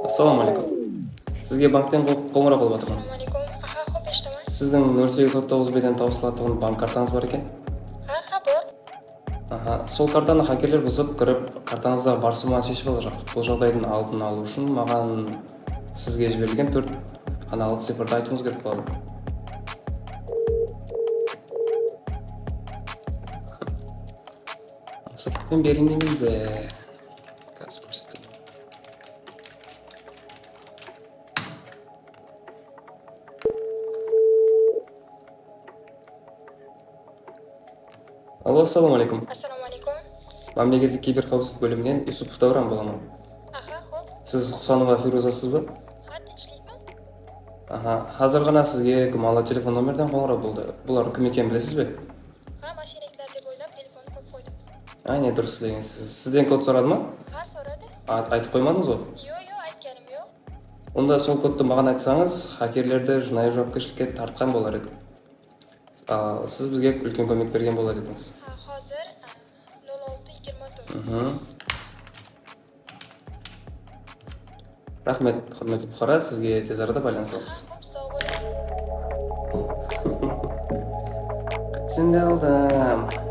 Assalomu alaykum. Sizga bankdan qo'ng'iroq qilyapman. Assalomu alaykum. Aha, xo'p, eshitaman. Sizning 0809 bilan tavsiyalangan bank kartangiz bor ekan. Ha, bor. Aha, sol kartani hakerlar buzib kirib, kartangizda бар сумманы шешіп алacak. Бұл жағдайдың алдын алу үшін маған sizga жіберілген 4 қаналы цифрды айтуыңыз керек болады. Сыртпен берілмеймін де. Қазір көрсетейін. Алло, ассаламу алейкум. Assalomu alaykum. Мемлекеттік киберқауіпсіздік бөлімінен Юсупов Дауран боламын. Aha, xo'p. Сіз Құсанова Фирузасызбы? Ha, tinchlikmi? Аха, қазір ғана сізге гумалы телефон номерден қоңырау болды. Бұлар кім екенін білесіз бе? Ha, mashinaliklar deb o'ylab telefonni qo'yib qo'ydim. Aynen дұрыс дегенсіз. Сізден код сұрады ма? Ha, so'radi. Айтып қоймадыңыз ғой? Yo'q, aytganim yo'q. Онда сол кодты маған айтсаңыз, хакерлерді жынайы жауапкершілікке тартқан болар еді. Сіз бізге үлкен көмек берген болар едіңіз. Ha, hozir 0624. Рахмет, құрметті бұқара, сізге тез арада байланысамыз. Xo'p, sog' bo'ling. Сен де алдым.